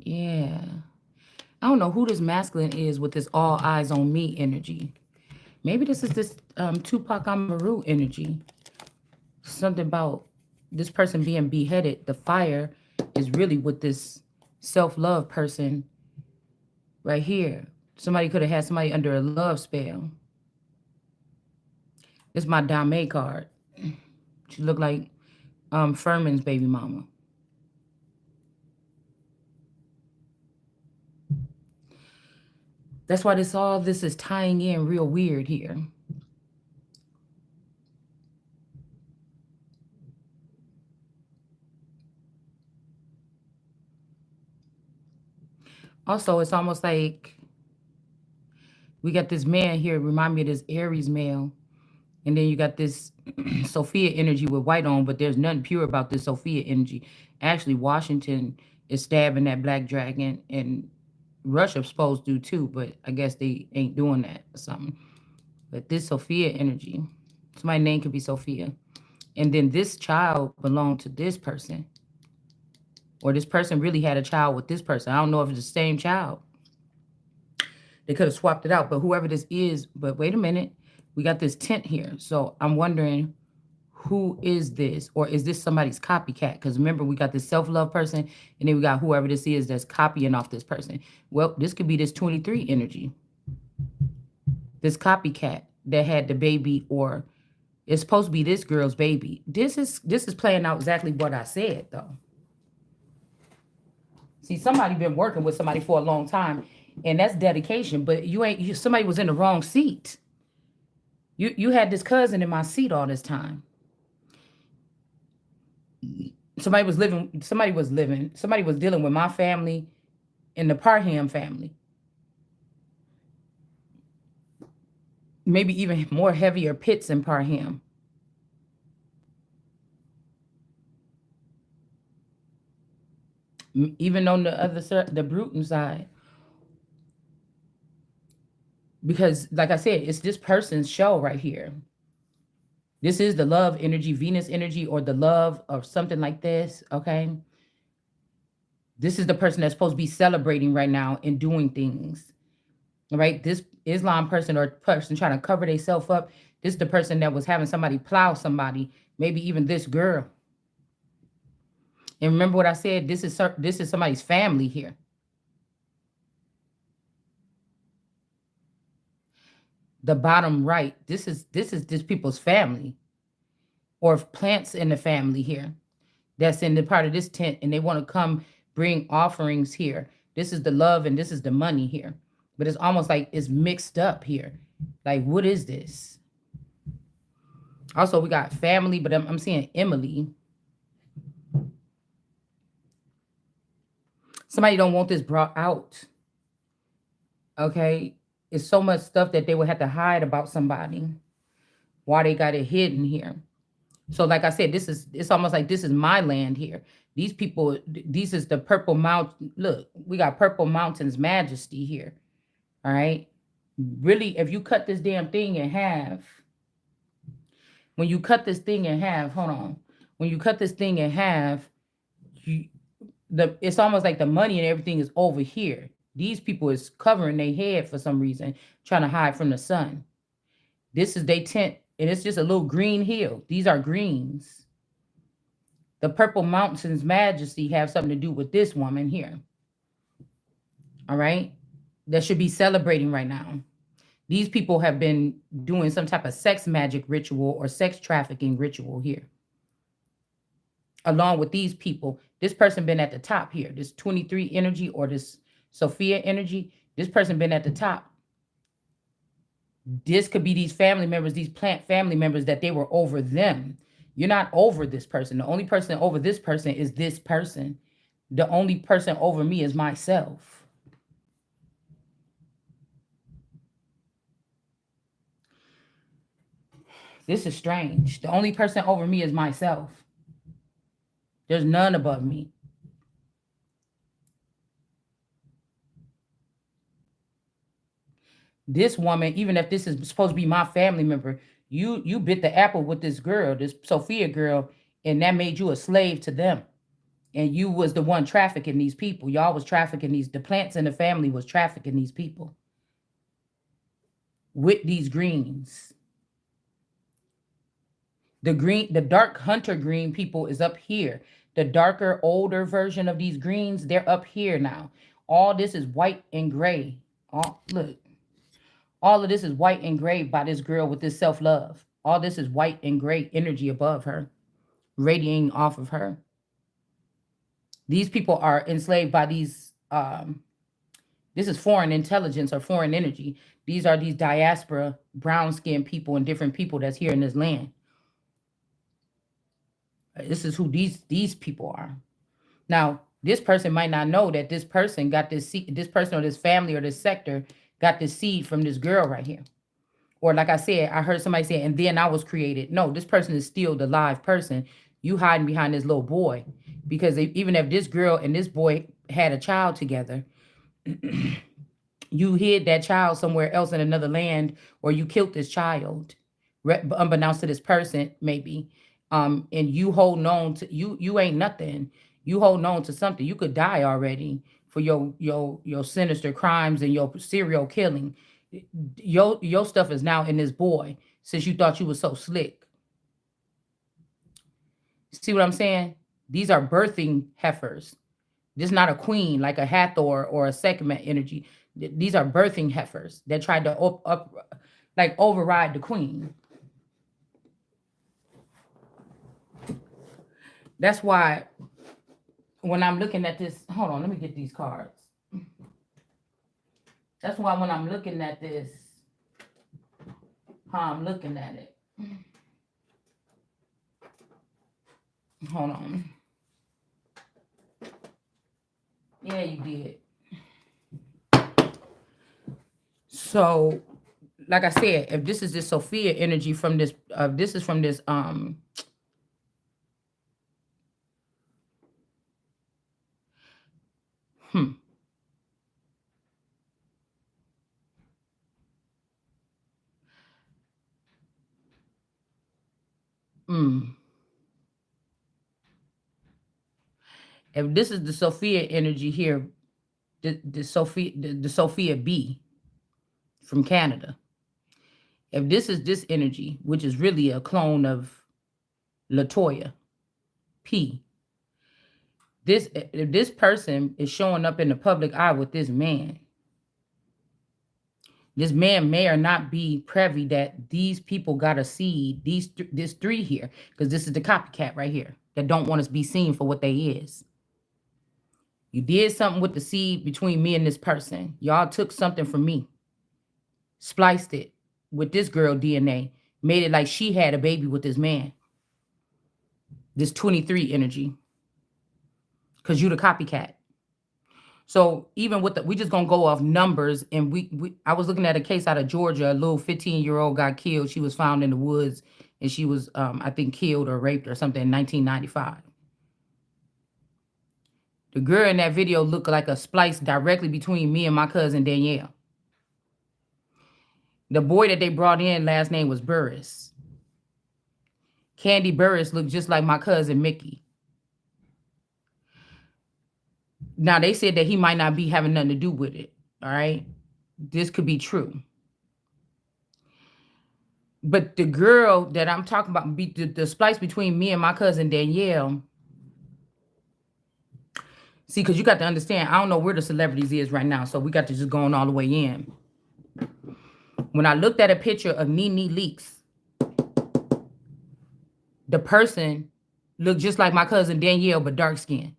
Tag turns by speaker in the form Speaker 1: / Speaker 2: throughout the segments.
Speaker 1: Yeah. I don't know who this masculine is with this all eyes on me energy. Maybe this is this Tupac Amaru energy. Something about this person being beheaded. The fire is really with this self-love person right here. Somebody could have had somebody under a love spell. This is my Dame card. She looked like Furman's baby mama. That's why this is tying in real weird here. Also, it's almost like we got this man here, remind me of this Aries male. And then you got this Sophia energy with white on, but there's nothing pure about this Sophia energy. Actually, Washington is stabbing that black dragon, and Russia's supposed to too, but I guess they ain't doing that or something. But this Sophia energy, somebody's name could be Sophia. And then this child belonged to this person. Or this person really had a child with this person. I don't know if it's the same child. They could have swapped it out, but whoever this is, but wait a minute. We got this tent here. So I'm wondering, who is this? Or is this somebody's copycat? Because remember, we got this self-love person, and then we got whoever this is that's copying off this person. Well, this could be this 23 energy. This copycat that had the baby, or it's supposed to be this girl's baby. This is playing out exactly what I said, though. See, somebody been working with somebody for a long time, and that's dedication. But somebody was in the wrong seat. You had this cousin in my seat all this time. Somebody was dealing with my family and the Parham family. Maybe even more heavier pits in Parham. Even on the other side, the Bruton side. Because, like I said, it's this person's show right here. This is the love energy, Venus energy, or the love or something like this, okay? This is the person that's supposed to be celebrating right now and doing things, all right? This Islam person or person trying to cover themselves up, this is the person that was having somebody plow somebody, maybe even this girl. And remember what I said, this is somebody's family here. The bottom right, this is this people's family, or plants in the family here that's in the part of this tent, and they want to come bring offerings here. This is the love and this is the money here, but it's almost like it's mixed up here. Like, what is this? Also, we got family, but I'm seeing Emily. Somebody don't want this brought out. Okay, it's so much stuff that they would have to hide about somebody. Why they got it hidden here? So, like I said, it's almost like this is my land here. These people, these is the Purple Mountain. Look, we got Purple Mountain's Majesty here. All right. Really, if you cut this damn thing in half, when you cut this thing in half, hold on. When you cut this thing in half, it's almost like the money and everything is over here. These people is covering their head for some reason, trying to hide from the sun. This is their tent, and it's just a little green hill. These are greens. The Purple Mountain's Majesty have something to do with this woman here. All right? That should be celebrating right now. These people have been doing some type of sex magic ritual or sex trafficking ritual here. Along with these people, this person been at the top here. This 23 energy or this Sophia energy, this person been at the top. This could be these family members, these plant family members that they were over them. You're not over this person. The only person over this person is this person. The only person over me is myself. This is strange. The only person over me is myself. There's none above me. This woman, even if this is supposed to be my family member, you bit the apple with this girl, this Sophia girl, and that made you a slave to them. And you was the one trafficking these people. Y'all was trafficking the plants in the family was trafficking these people with these greens. The dark hunter green people is up here. The darker, older version of these greens, they're up here now. All this is white and gray. Look, all of this is white and gray by this girl with this self-love. All this is white and gray energy above her, radiating off of her. These people are enslaved by these, this is foreign intelligence or foreign energy. These are these diaspora, brown-skinned people and different people that's here in this land. This is who these people are. Now, this person might not know that this person got this seed, this person or this family or this sector got this seed from this girl right here. Or like I said, I heard somebody say, and then I was created. No, this person is still the live person. You hiding behind this little boy. Because even if this girl and this boy had a child together, you hid that child somewhere else in another land, or you killed this child, unbeknownst to this person, maybe. And you holding on to you ain't nothing. You holding on to something. You could die already for your sinister crimes and your serial killing. Your stuff is now in this boy since you thought you was so slick. See what I'm saying? These are birthing heifers. This is not a queen like a Hathor or a Sekhmet energy. These are birthing heifers that tried to like override the queen. That's why when I'm looking at this, hold on, let me get these cards. That's why when I'm looking at this, how I'm looking at it. Hold on. Yeah, you did. So, like I said, if this is this Sophia energy from this, this is from this, If this is the Sophia energy here, the Sophia B from Canada. If this is this energy, which is really a clone of Latoya P, if this person is showing up in the public eye with this man may or not be privy that these people got a seed, this three here, because this is the copycat right here that don't want to be seen for what they is. You did something with the seed between me and this person. Y'all took something from me, spliced it with this girl DNA, made it like she had a baby with this man. This 23 energy. Because you the copycat. So even with we just gonna go off numbers, and I was looking at a case out of Georgia. A little 15-year-old got killed. She was found in the woods, and she was I think killed or raped or something in 1995. The girl in that video looked like a splice directly between me and my cousin Danielle. The boy that they brought in, last name was Burris. Candy Burris looked just like my cousin Mickey. Now, they said that he might not be having nothing to do with it, all right? This could be true. But the girl that I'm talking about, the splice between me and my cousin Danielle, see, because you got to understand, I don't know where the celebrities is right now, so we got to just go on all the way in. When I looked at a picture of Nene Leakes, the person looked just like my cousin Danielle, but dark skinned.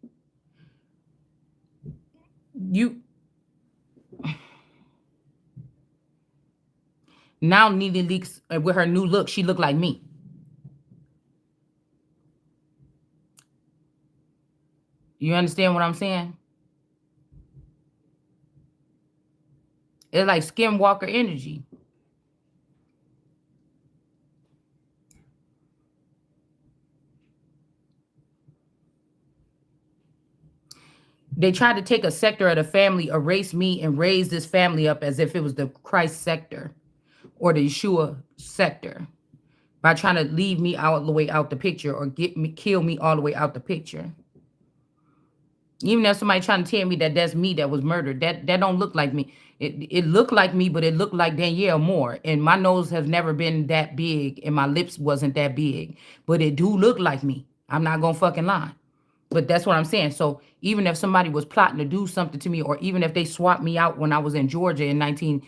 Speaker 1: Now Nene Leakes, with her new look, she looked like me. You understand what I'm saying? It's like skinwalker energy. They tried to take a sector of the family, erase me, and raise this family up as if it was the Christ sector or the Yeshua sector by trying to leave me all the way out the picture or kill me all the way out the picture. Even if somebody trying to tell me that that's me that was murdered, that don't look like me. It looked like me, but it looked like Danielle more. And my nose has never been that big, and my lips wasn't that big, but it do look like me. I'm not gonna fucking lie. But that's what I'm saying. So even if somebody was plotting to do something to me, or even if they swapped me out when I was in Georgia in 19,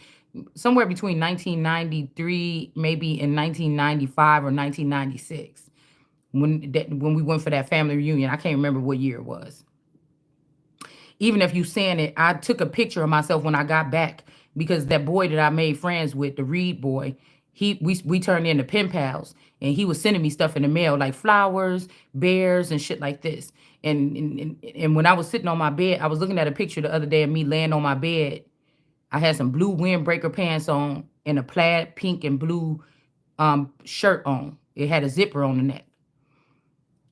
Speaker 1: somewhere between 1993, maybe in 1995 or 1996, when we went for that family reunion, I can't remember what year it was. Even if you saying it, I took a picture of myself when I got back because that boy that I made friends with, the Reed boy, we turned into pen pals, and he was sending me stuff in the mail like flowers, bears, and shit like this. And when I was sitting on my bed, I was looking at a picture the other day of me laying on my bed. I had some blue windbreaker pants on and a plaid pink and blue shirt on. It had a zipper on the neck.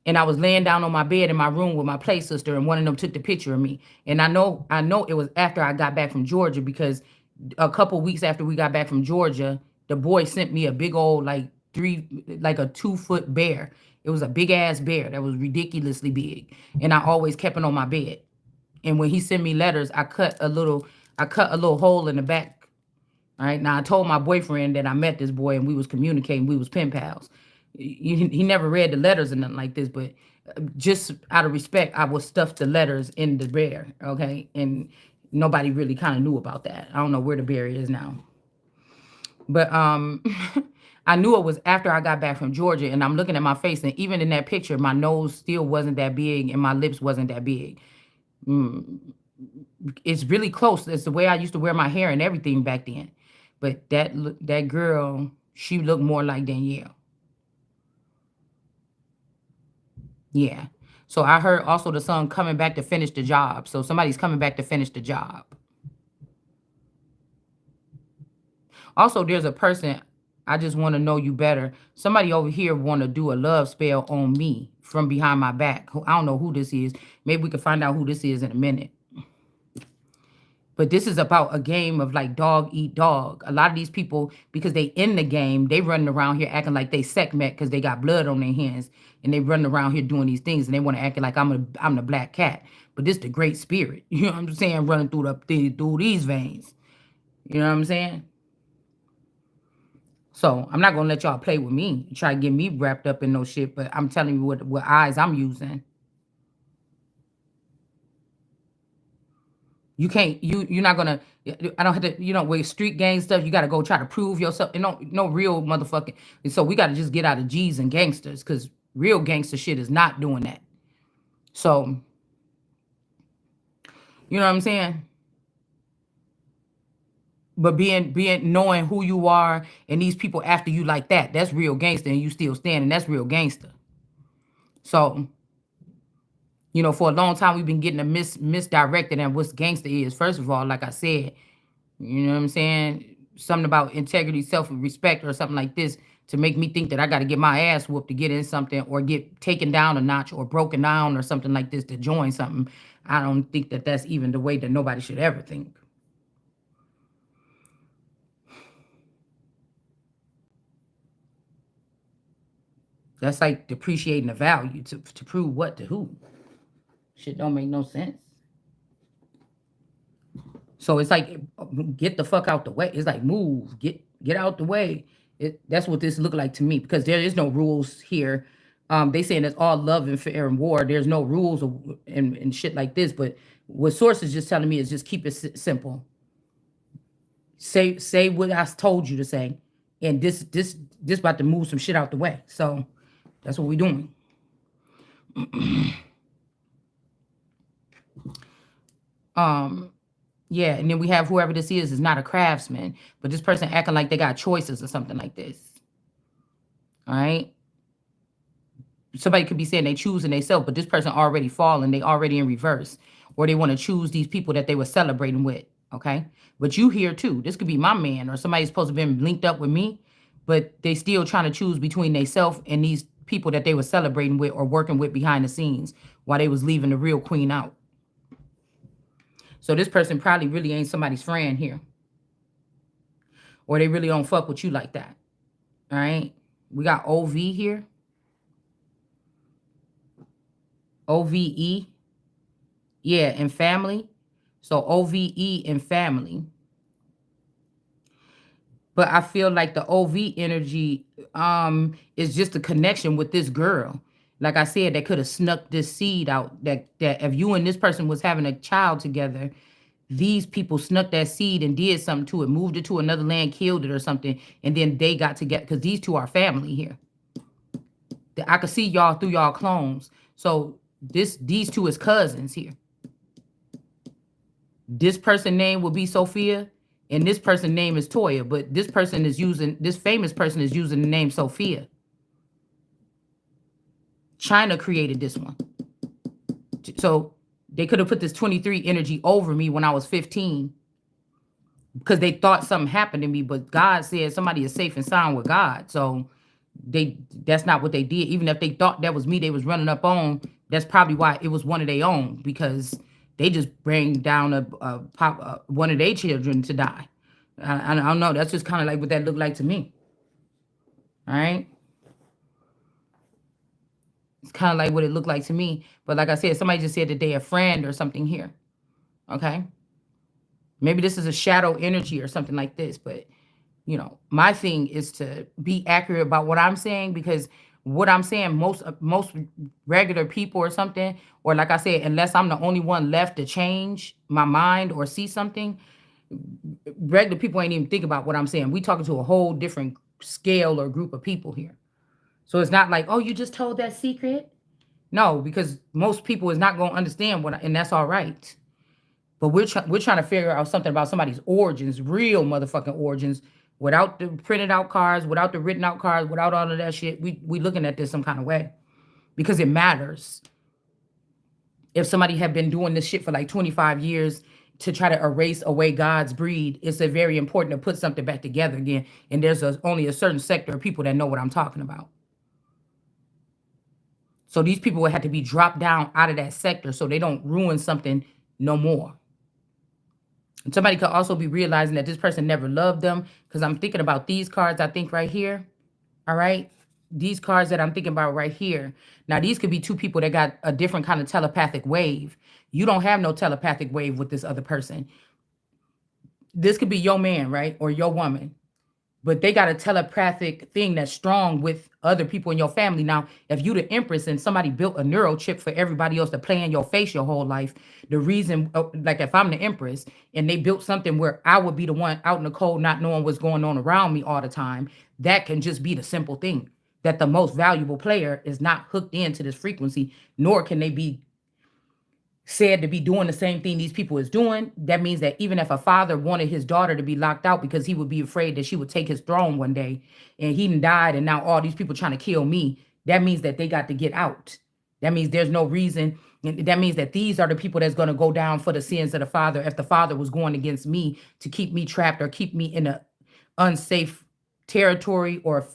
Speaker 1: And I was laying down on my bed in my room with my play sister, and one of them took the picture of me. And I know it was after I got back from Georgia, because a couple weeks after we got back from Georgia, the boy sent me a big old like a 2 foot bear. It was a big ass bear that was ridiculously big, and I always kept it on my bed. And when he sent me letters, I cut a little hole in the back. All right. Now I told my boyfriend that I met this boy and we was communicating. We was pen pals. He never read the letters or nothing like this, but just out of respect, I would stuff the letters in the bear. Okay, and nobody really kind of knew about that. I don't know where the bear is now, but I knew it was after I got back from Georgia, and I'm looking at my face, and even in that picture, my nose still wasn't that big, and my lips wasn't that big. It's really close. It's the way I used to wear my hair and everything back then. But that girl, she looked more like Danielle. Yeah. So I heard also the son coming back to finish the job. So somebody's coming back to finish the job. Also, there's a person, I just want to know you better. Somebody over here want to do a love spell on me from behind my back. I don't know who this is. Maybe we can find out who this is in a minute. But this is about a game of like dog eat dog. A lot of these people, because they in the game, they running around here acting like they sekhmet because they got blood on their hands, and they running around here doing these things, and they want to act like I'm the black cat. But this the great spirit. You know what I'm saying? Running through these veins. You know what I'm saying? So I'm not gonna let y'all play with me, try to get me wrapped up in no shit. But I'm telling you what eyes I'm using. You can't. You're not gonna. I don't have to. With street gang stuff, you got to go try to prove yourself. And no real motherfucking. And so we got to just get out of G's and gangsters, because real gangster shit is not doing that. So you know what I'm saying. But being knowing who you are and these people after you like that, that's real gangster, and you still standing. That's real gangster. So for a long time we've been getting a misdirected and what's gangster is. First of all, like I said, you know what I'm saying? Something about integrity, self-respect, or something like this to make me think that I got to get my ass whooped to get in something, or get taken down a notch, or broken down, or something like this to join something. I don't think that that's even the way that nobody should ever think. That's like depreciating the value to prove what to who. Shit don't make no sense. So it's like, get the fuck out the way. It's like, move, get out the way. That's what this look like to me, because there is no rules here. They saying it's all love and fair and war. There's no rules and shit like this. But what sources just telling me is just keep it simple. Say what I told you to say, and this about to move some shit out the way. So that's what we doing. Um, Yeah, and then we have whoever this is not a craftsman, but this person acting like they got choices or something like this. All right. Somebody could be saying they choosing themselves, but this person already fallen, they already in reverse. Or they want to choose these people that they were celebrating with. Okay. But you here too. This could be my man, or somebody supposed to been linked up with me, but they still trying to choose between themselves and these people that they were celebrating with or working with behind the scenes while they was leaving the real queen out. So this person probably really ain't somebody's friend here. Or they really don't fuck with you like that. All right. We got OV here. OVE. Yeah, and family. So OVE and family. But I feel like the OV energy is just a connection with this girl. Like I said, that could have snuck this seed out. That if you and this person was having a child together, these people snuck that seed and did something to it, moved it to another land, killed it or something, and then they got together because these two are family here. I could see y'all through y'all clones. So these two is cousins here. This person name will be Sophia, and this person name is Toya. But this famous person is using the name Sophia. China created this one. So they could have put this 23 energy over me when I was 15 because they thought something happened to me, but God said somebody is safe and sound with God. So that's not what they did. Even if they thought that was me they was running up on, that's probably why it was one of their own, because they just bring down one of their children to die. I don't know. That's just kind of like what that looked like to me. All right. It's kind of like what it looked like to me. But like I said, somebody just said that they a friend or something here. Okay. Maybe this is a shadow energy or something like this. But, my thing is to be accurate about what I'm saying, because what I'm saying, most regular people or something, or like I said, unless I'm the only one left to change my mind or see something, regular people ain't even think about what I'm saying. We talking to a whole different scale or group of people here. So it's not like, oh, you just told that secret. No, because most people is not going to understand and that's all right. But we're trying to figure out something about somebody's origins, real motherfucking origins, without the printed out cards, without the written out cards, without all of that shit. We looking at this some kind of way because it matters. If somebody had been doing this shit for like 25 years to try to erase away God's breed, it's a very important to put something back together again. And there's only a certain sector of people that know what I'm talking about. So these people would have to be dropped down out of that sector so they don't ruin something no more. And somebody could also be realizing that this person never loved them, because I'm thinking about these cards, I think right here. All right. These cards that I'm thinking about right here. Now, these could be two people that got a different kind of telepathic wave. You don't have no telepathic wave with this other person. This could be your man, right? Or your woman. But they got a telepathic thing that's strong with other people in your family. Now, if you the Empress and somebody built a neural chip for everybody else to play in your face your whole life, the reason, like if I'm the Empress and they built something where I would be the one out in the cold not knowing what's going on around me all the time, that can just be the simple thing, that the most valuable player is not hooked into this frequency, nor can they be said to be doing the same thing these people is doing. That means that even if a father wanted his daughter to be locked out because he would be afraid that she would take his throne one day, and he died and now all these people trying to kill me, that means that they got to get out. That means there's no reason. That means that these are the people that's going to go down for the sins of the father if the father was going against me to keep me trapped or keep me in a unsafe territory or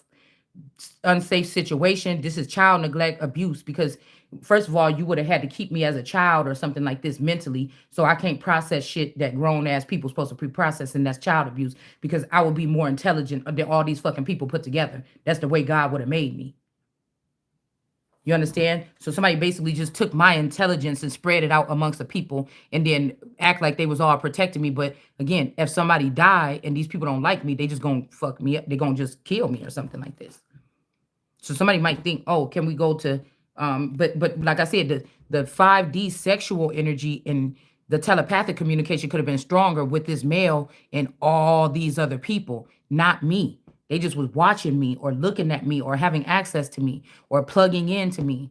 Speaker 1: unsafe situation. This is child neglect abuse, because first of all, you would have had to keep me as a child or something like this mentally, so I can't process shit that grown ass people supposed to pre-process, and that's child abuse, because I would be more intelligent than all these fucking people put together. That's the way God would have made me. You understand? So somebody basically just took my intelligence and spread it out amongst the people and then act like they was all protecting me. But again, if somebody died and these people don't like me, they just gonna fuck me up. They gonna just kill me or something like this. So somebody might think, oh, can we go to but like I said, the 5D sexual energy and the telepathic communication could have been stronger with this male and all these other people, not me. They just was watching me or looking at me or having access to me or plugging into me,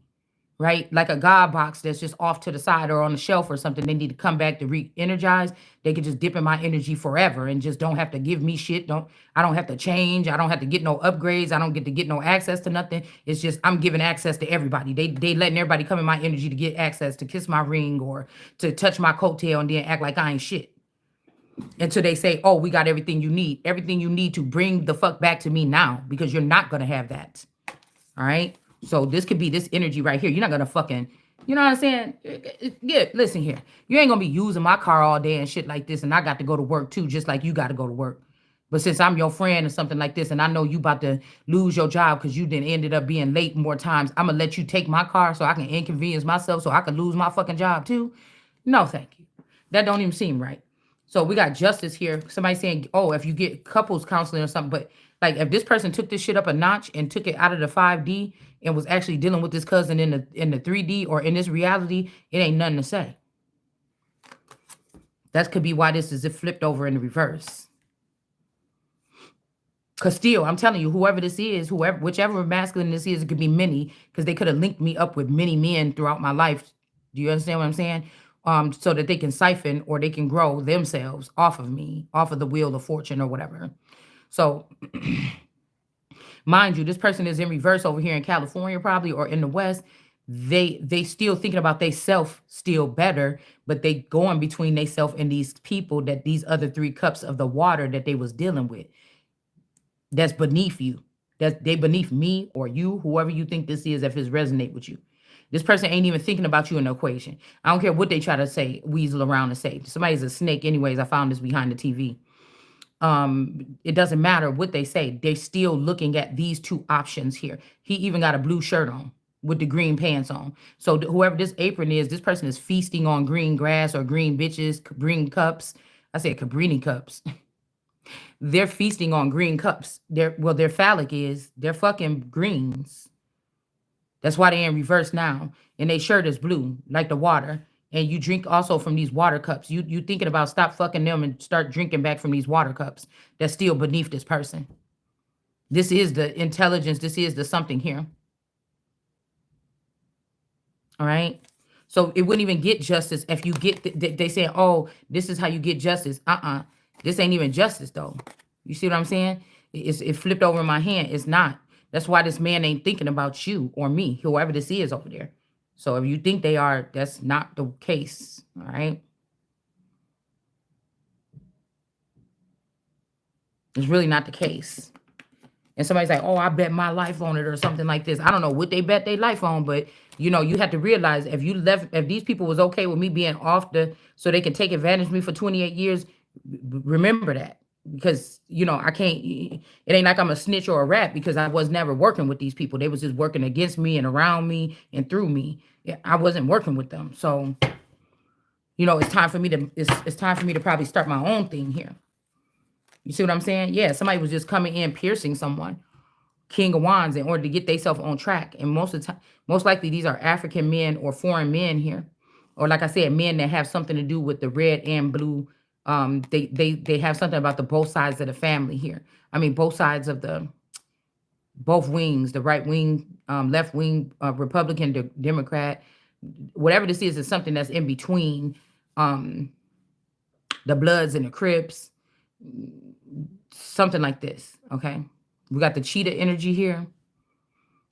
Speaker 1: right? Like a God box that's just off to the side or on the shelf or something. They need to come back to re-energize. They could just dip in my energy forever and just don't have to give me shit. I don't have to change. I don't have to get no upgrades. I don't get to get no access to nothing. It's just I'm giving access to everybody. They letting everybody come in my energy to get access, to kiss my ring or to touch my coattail and then act like I ain't shit. Until they say, oh, we got everything you need. Everything you need to bring the fuck back to me now, because you're not going to have that. All right? So this could be this energy right here. You're not going to fucking, you know what I'm saying? Yeah, listen here. You ain't going to be using my car all day and shit like this, and I got to go to work too, just like you got to go to work. But since I'm your friend or something like this, and I know you about to lose your job because you then ended up being late more times, I'm going to let you take my car so I can inconvenience myself so I can lose my fucking job too. No, thank you. That don't even seem right. So we got justice here. Somebody saying, "Oh, if you get couples counseling or something," but like if this person took this shit up a notch and took it out of the 5D and was actually dealing with this cousin in the 3D or in this reality, it ain't nothing to say. That could be why this is flipped over in the reverse. Cause still, I'm telling you, whoever this is, whoever, whichever masculine this is, it could be many, because they could have linked me up with many men throughout my life. Do you understand what I'm saying? So that they can siphon or they can grow themselves off of me, off of the wheel of fortune or whatever. So, mind you, this person is in reverse over here in California, probably, or in the West. They still thinking about they self still better, but they going between they self and these people that these other 3 cups of the water that they was dealing with that's beneath you. That's they beneath me or you, whoever you think this is, if it's resonate with you. This person ain't even thinking about you in the equation. I don't care what they try to say, weasel around and say. Somebody's a snake, anyways. I found this behind the TV. It doesn't matter what they say. They're still looking at these 2 options here. He even got a blue shirt on with the green pants on. So whoever this apron is, this person is feasting on green grass or green bitches, green cups. I said cabrini cups. They're feasting on green cups. Their phallic is they're fucking greens. That's why they're in reverse now. And their shirt is blue, like the water. And you drink also from these water cups. You thinking about stop fucking them and start drinking back from these water cups that's still beneath this person. This is the intelligence. This is the something here. All right. So it wouldn't even get justice if you get, they say, oh, this is how you get justice. This ain't even justice though. You see what I'm saying? It flipped over in my hand. It's not. That's why this man ain't thinking about you or me, whoever this is over there. So if you think they are, that's not the case. All right. It's really not the case. And somebody's like, oh, I bet my life on it or something like this. I don't know what they bet their life on, but you have to realize if these people was okay with me being off so they can take advantage of me for 28 years, remember that. Because, I can't, it ain't like I'm a snitch or a rat because I was never working with these people. They was just working against me and around me and through me. Yeah, I wasn't working with them. So, it's time for me to probably start my own thing here. You see what I'm saying? Yeah, somebody was just coming in piercing someone, King of Wands, in order to get themselves on track. And most of the time, most likely these are African men or foreign men here. Or like I said, men that have something to do with the red and blue. They have something about the both sides of the family here. I mean, both sides of both wings, the right wing, left wing, Republican, Democrat, whatever this is something that's in between the Bloods and the Crips, something like this. Okay, we got the cheetah energy here.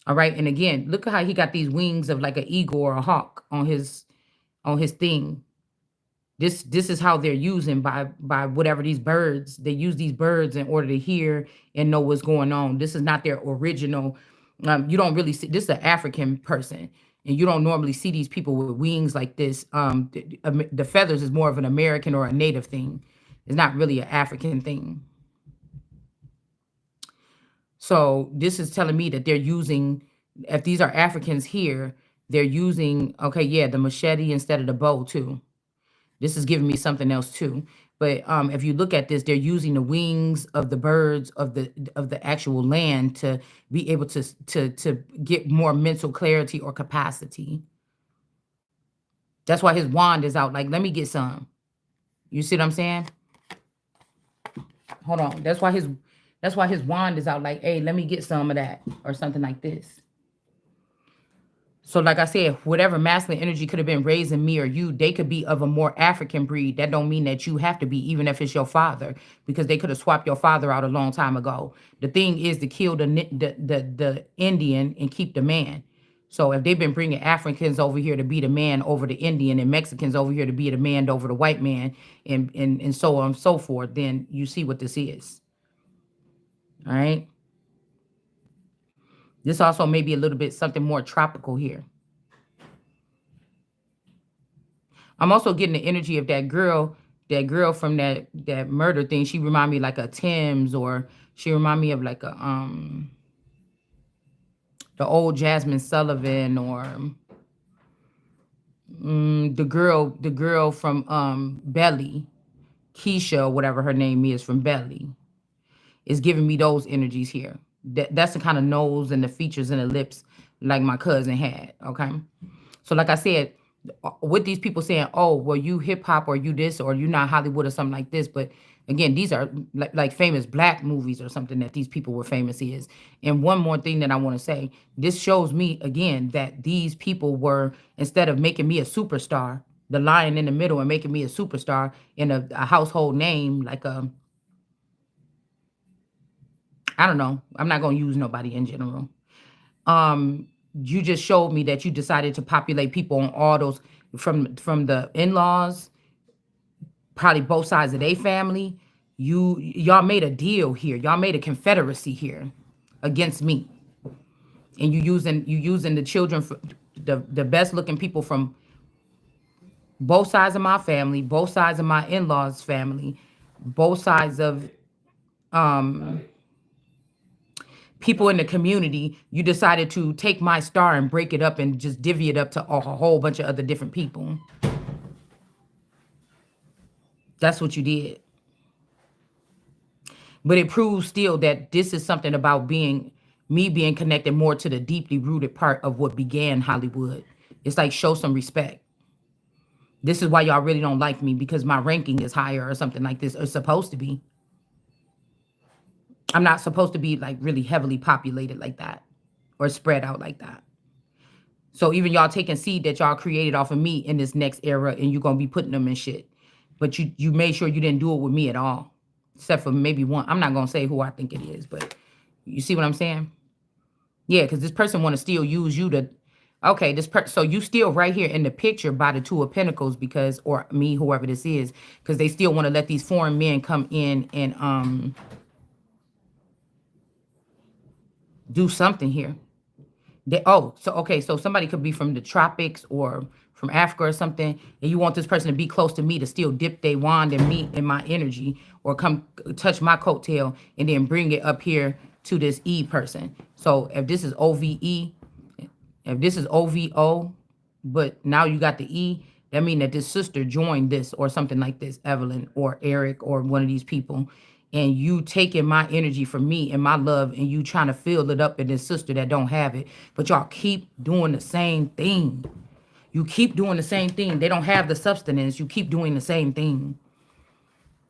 Speaker 1: All right, and again, look at how he got these wings of like an eagle or a hawk on his thing. This is how they're using by whatever these birds. They use these birds in order to hear and know what's going on. This is not their original. You don't really see this is an African person, and you don't normally see these people with wings like this. The feathers is more of an American or a native thing. It's not really an African thing. So this is telling me that they're using, if these are Africans here, they're using, okay, yeah, the machete instead of the bow too. This is giving me something else too. But if you look at this, they're using the wings of the birds of the actual land to be able to get more mental clarity or capacity. That's why his wand is out. Like, let me get some. You see what I'm saying? Hold on. That's why his wand is out. Like, hey, let me get some of that or something like this. So like I said, whatever masculine energy could have been raised in me or you, they could be of a more African breed. That don't mean that you have to be, even if it's your father, because they could have swapped your father out a long time ago. The thing is to kill the Indian and keep the man. So if they've been bringing Africans over here to be the man over the Indian and Mexicans over here to be the man over the white man and so on and so forth, then you see what this is. All right. This also may be a little bit something more tropical here. I'm also getting the energy of that girl from that murder thing. She remind me like a Tim's, or she remind me of like a the old Jasmine Sullivan, or The girl from Belly, Keisha, or whatever her name is from Belly, is giving me those energies here. That's the kind of nose and the features and the lips like my cousin had. Okay. So like I said, with these people saying, "Oh, well, you hip hop or you this or you not Hollywood or something like this," but again, these are like famous black movies or something that these people were famous is. And one more thing that I want to say, this shows me again that these people were, instead of making me a superstar, the lion in the middle, and making me a superstar in a household name like a, I don't know. I'm not gonna use nobody in general. Um, you just showed me that you decided to populate people on all those from the in-laws, probably both sides of their family. Y'all made a deal here. Y'all made a confederacy here against me. And you using the children for the best looking people from both sides of my family, both sides of my in-laws family, both sides of people in the community. You decided to take my star and break it up and just divvy it up to a whole bunch of other different people. That's what you did. But it proves still that this is something about me being connected more to the deeply rooted part of what began Hollywood. It's like, show some respect. This is why y'all really don't like me, because my ranking is higher or something like this, or supposed to be. I'm not supposed to be like really heavily populated like that or spread out like that. So even y'all taking seed that y'all created off of me in this next era, and you're gonna be putting them in shit. But you made sure you didn't do it with me at all. Except for maybe one. I'm not gonna say who I think it is, but you see what I'm saying? Yeah, because this person want to still use you to, okay, so you still right here in the picture by the Two of Pentacles, because, or me, whoever this is, because they still want to let these foreign men come in and do something here. So okay, so somebody could be from the tropics or from Africa or something, and you want this person to be close to me to still dip their wand and me in my energy, or come touch my coattail and then bring it up here to this E person. So if this is OVE, if this is OVO, but now you got the E, that means that this sister joined this or something like this, Evelyn or Eric or one of these people, and you taking my energy from me and my love, and you trying to fill it up in this sister that don't have it. But y'all keep doing the same thing. You keep doing the same thing. They don't have the substance. You keep doing the same thing.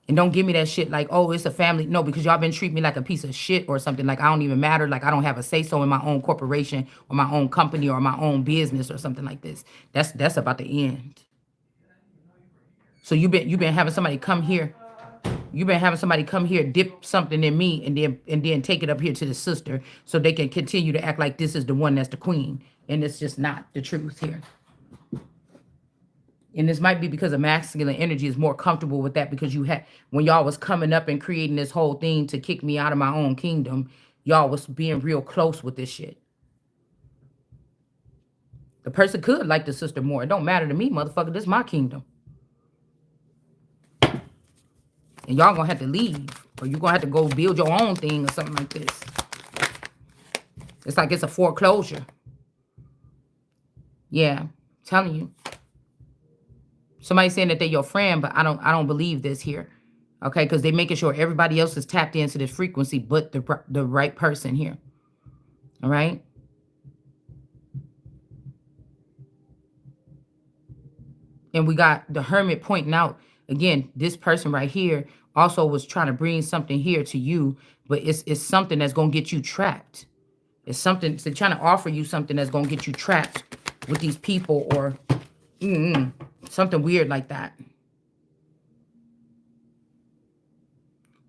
Speaker 1: And don't give me that shit like, oh, it's a family. No, because y'all been treating me like a piece of shit or something. Like I don't even matter. Like I don't have a say-so in my own corporation or my own company or my own business or something like this. That's about to end. So you've been having somebody come here. You've been having somebody come here, dip something in me, and then take it up here to the sister, so they can continue to act like this is the one that's the queen. And it's just not the truth here. And this might be because the masculine energy is more comfortable with that, because you had, when y'all was coming up and creating this whole thing to kick me out of my own kingdom, y'all was being real close with this shit. The person could like the sister more. It don't matter to me, motherfucker. This is my kingdom. And y'all gonna have to leave, or you're gonna have to go build your own thing or something like this. It's like it's a foreclosure. Yeah, I'm telling you. Somebody saying that they're your friend, but I don't believe this here. Okay, because they're making sure everybody else is tapped into this frequency, but the right person here. All right. And we got the Hermit pointing out again, this person right here also was trying to bring something here to you, but it's something that's gonna get you trapped. It's something, they're trying to offer you something that's gonna get you trapped with these people, or something weird like that.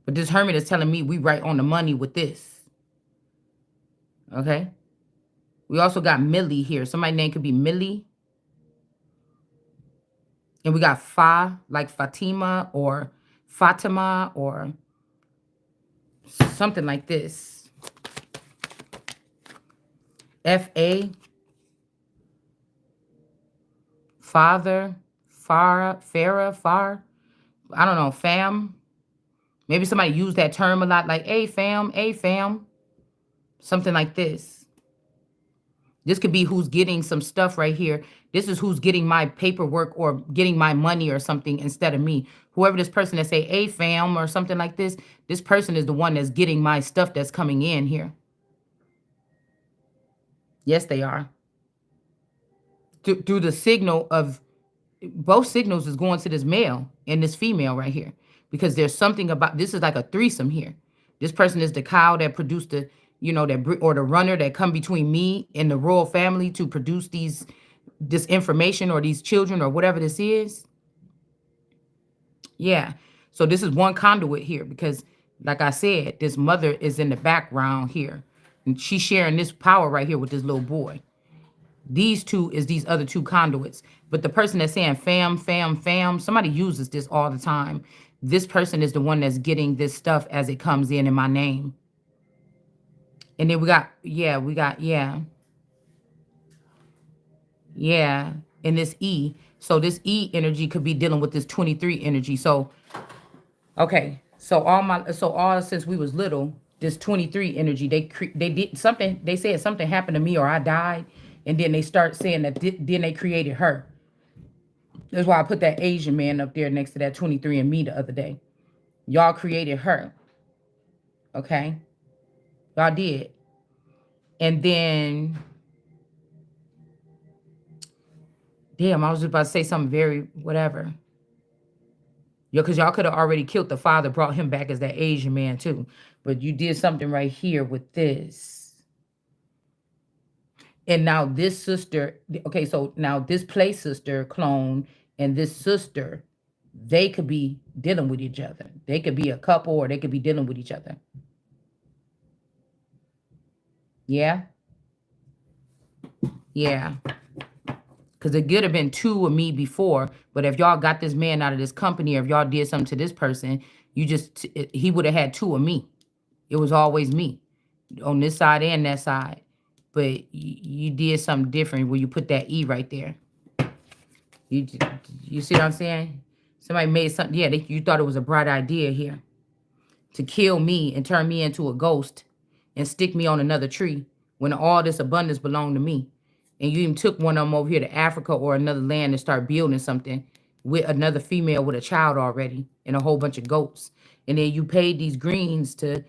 Speaker 1: But this Hermit is telling me we right on the money with this. Okay. We also got Millie here. Somebody's name could be Millie. And we got Fa, like Fatima or Fatima or something like this. F-A. Father. Farah. Far. I don't know. Fam. Maybe somebody used that term a lot, like, hey, fam. Something like this. This could be who's getting some stuff right here. This is who's getting my paperwork or getting my money or something instead of me. Whoever this person that say, hey, fam, or something like this person is the one that's getting my stuff that's coming in here. Yes, they are. Through the signal of both signals is going to this male and this female right here because there's something about this is like a threesome here. This person is the cow that produced the, or the runner that come between me and the royal family to produce this information or these children or whatever this is. Yeah. So this is one conduit here because, like I said, this mother is in the background here, and she's sharing this power right here with this little boy. These two is these other two conduits. But the person that's saying fam, fam, fam, somebody uses this all the time. This person is the one that's getting this stuff as it comes in my name. And then yeah. And this E. So this E energy could be dealing with this 23 energy. So, okay. So all since we was little, this 23 energy, they did something, they said something happened to me or I died. And then they start saying that then they created her. That's why I put that Asian man up there next to that 23 and me the other day. Y'all created her. Okay? Y'all did. And then, damn, I was just about to say something very whatever. Yeah, because y'all could have already killed the father, brought him back as that Asian man too. But you did something right here with this. And now this sister, okay, so now this play sister clone and this sister, they could be dealing with each other. They could be a couple or they could be dealing with each other. Yeah? Yeah. Because it could have been two of me before, but if y'all got this man out of this company or if y'all did something to this person, he would have had two of me. It was always me on this side and that side. But you did something different where you put that E right there. You see what I'm saying? Somebody made something. Yeah, you thought it was a bright idea here to kill me and turn me into a ghost and stick me on another tree when all this abundance belonged to me. And you even took one of them over here to Africa or another land and start building something with another female with a child already and a whole bunch of goats. And then you paid these greens to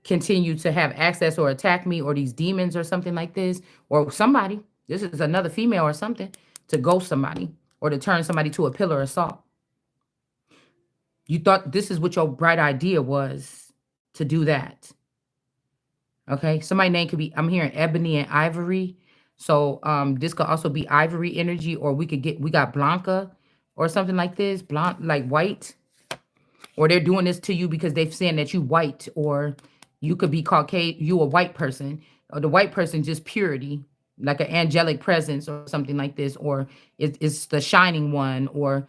Speaker 1: continue to have access or attack me or these demons or something like this or somebody. This is another female or something to ghost somebody or to turn somebody to a pillar of salt. You thought this is what your bright idea was to do that. Okay. Somebody's name could be, I'm hearing ebony and ivory. So this could also be ivory energy, or we got Blanca or something like this, like white. Or they're doing this to you because they've saying that you white, or you could be Caucasian, you a white person. Or the white person just purity, like an angelic presence or something like this, or it's the shining one or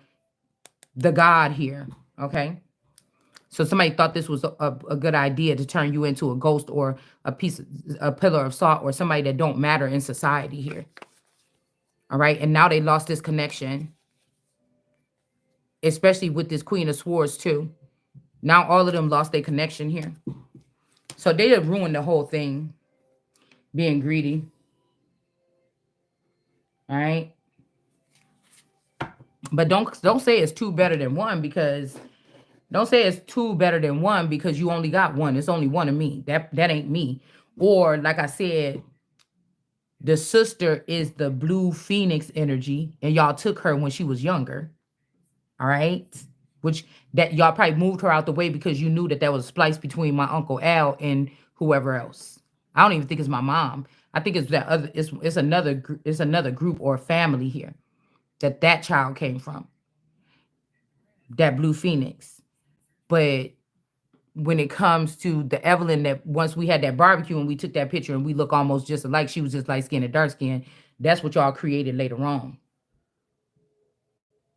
Speaker 1: the God here. Okay. So somebody thought this was a good idea to turn you into a ghost or a pillar of salt or somebody that don't matter in society here. All right. And now they lost this connection, especially with this Queen of Swords too. Now all of them lost their connection here. So they have ruined the whole thing, being greedy. All right. But don't say it's two better than one, because don't say it's two better than one because you only got one. It's only one of me. That ain't me. Or like I said, the sister is the blue phoenix energy, and y'all took her when she was younger. All right. Which that y'all probably moved her out the way because you knew that there was a splice between my Uncle Al and whoever else. I don't even think it's my mom. I think it's that other. It's another group or family here that child came from. That blue phoenix. But when it comes to the Evelyn that once we had that barbecue and we took that picture and we look almost just alike, she was just light skin and dark skin. That's what y'all created later on.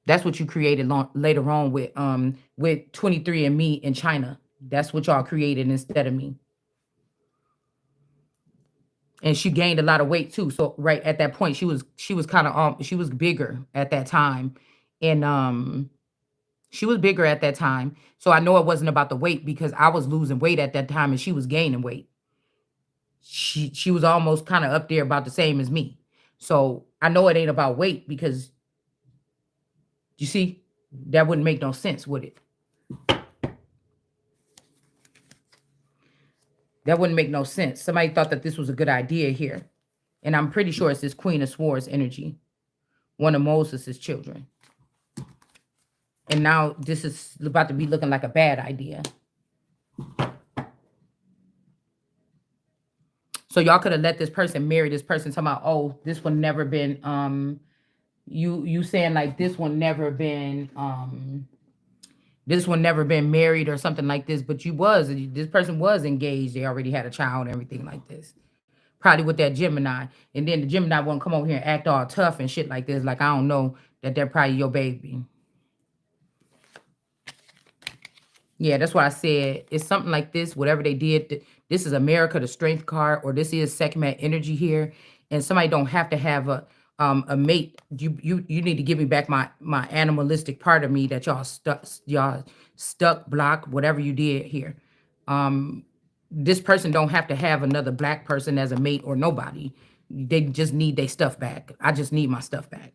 Speaker 1: That's what you created later on with 23 and Me in China. That's what y'all created instead of me. And she gained a lot of weight too. So right at that point, she was kind of she was bigger at that time, and she was bigger at that time. So I know it wasn't about the weight because I was losing weight at that time and she was gaining weight. She was almost kind of up there about the same as me. So I know it ain't about weight because you see, that wouldn't make no sense, would it? That wouldn't make no sense. Somebody thought that this was a good idea here. And I'm pretty sure it's this Queen of Swords energy, one of Moses' children. And now this is about to be looking like a bad idea. So y'all could have let this person marry this person talking about, oh, this one never been you saying like this one never been married or something like this, but this person was engaged, they already had a child and everything like this. Probably with that Gemini. And then the Gemini won't come over here and act all tough and shit like this. Like, I don't know that they're probably your baby. Yeah, that's why I said it's something like this. Whatever they did, this is America, the Strength card, or this is second man energy here. And somebody don't have to have a mate. You need to give me back my animalistic part of me that y'all stuck, block, whatever you did here. This person don't have to have another black person as a mate or nobody. They just need their stuff back. I just need my stuff back.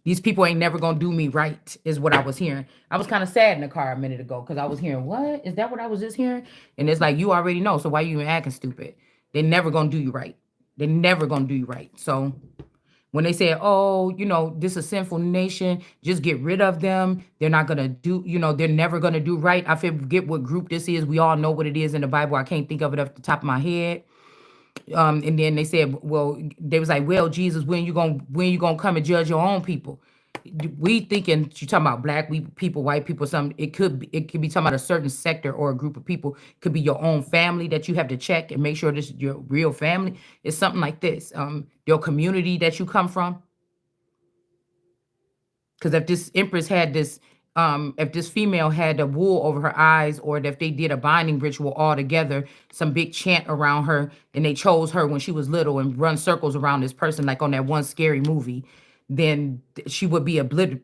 Speaker 1: These people ain't never gonna do me right, is what I was hearing. I was kind of sad in the car a minute ago because I was hearing, what? Is that what I was just hearing? And it's like, you already know, so why you even acting stupid? They never gonna do you right. They never gonna do you right. So when they say, oh, this is a sinful nation, just get rid of them. They're not gonna do, they're never gonna do right. I forget what group this is. We all know what it is in the Bible. I can't think of it off the top of my head. And then they said, well, they was like, well, Jesus, when you gonna come and judge your own people? We thinking you talking about black people, white people, something. It could be talking about a certain sector or a group of people. Could be your own family that you have to check and make sure this is your real family. It's something like this. Your community that you come from. Because if this Empress had this, if this female had the wool over her eyes, or if they did a binding ritual all together, some big chant around her, and they chose her when she was little and run circles around this person, like on that one scary movie, then she would be oblivious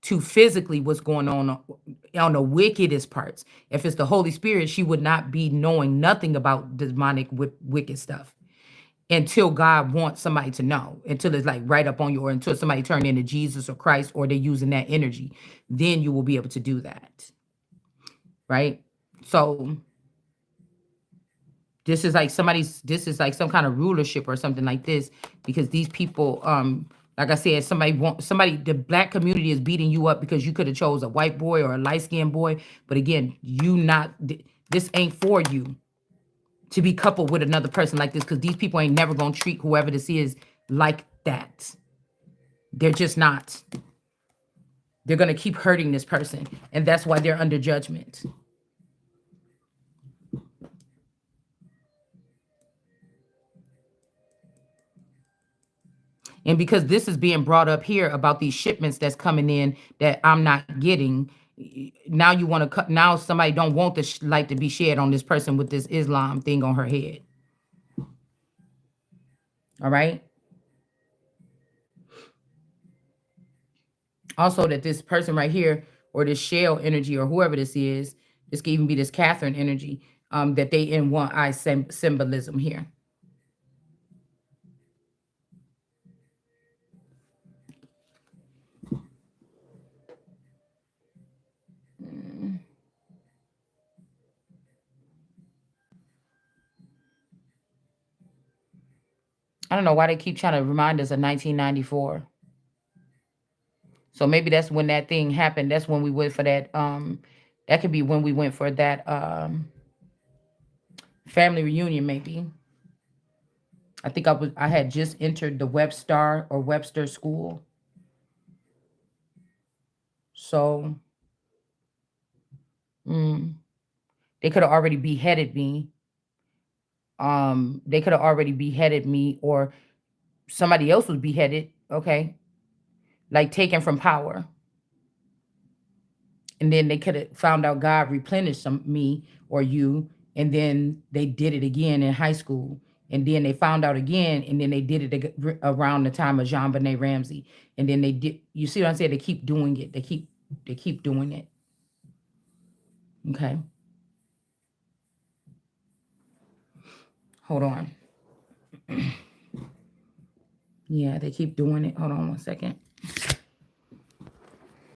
Speaker 1: to physically what's going on the wickedest parts. If it's the Holy Spirit, she would not be knowing nothing about demonic wicked stuff until God wants somebody to know, until it's like right up on you, or until somebody turn into Jesus or Christ, or they're using that energy, then you will be able to do that. Right? So this is like some kind of rulership or something like this, because these people, like I said, the black community is beating you up because you could have chose a white boy or a light-skinned boy. But again, this ain't for you to be coupled with another person like this, because these people ain't never gonna treat whoever this is like that. They're just not. They're gonna keep hurting this person, and that's why they're under judgment. And because this is being brought up here about these shipments that's coming in that I'm not getting, now you want to cut. Now somebody don't want the light to be shed on this person with this Islam thing on her head. All right. Also, that this person right here, or this shell energy, or whoever this could even be this Catherine energy, that they in one eye symbolism here. I don't know why they keep trying to remind us of 1994. So maybe that's when that thing happened. That's when we went for that. That could be when we went for that family reunion. Maybe. I think I had just entered the Webster school. So they could have already beheaded me. They could have already beheaded me, or somebody else was beheaded. Okay, like taken from power. And then they could have found out God replenished me or you, and then they did it again in high school, and then they found out again, and then they did it around the time of Jean Benet Ramsey, and then they did. You see what I'm saying? They keep doing it. They keep doing it. Okay. Hold on. Yeah, they keep doing it. Hold on one second.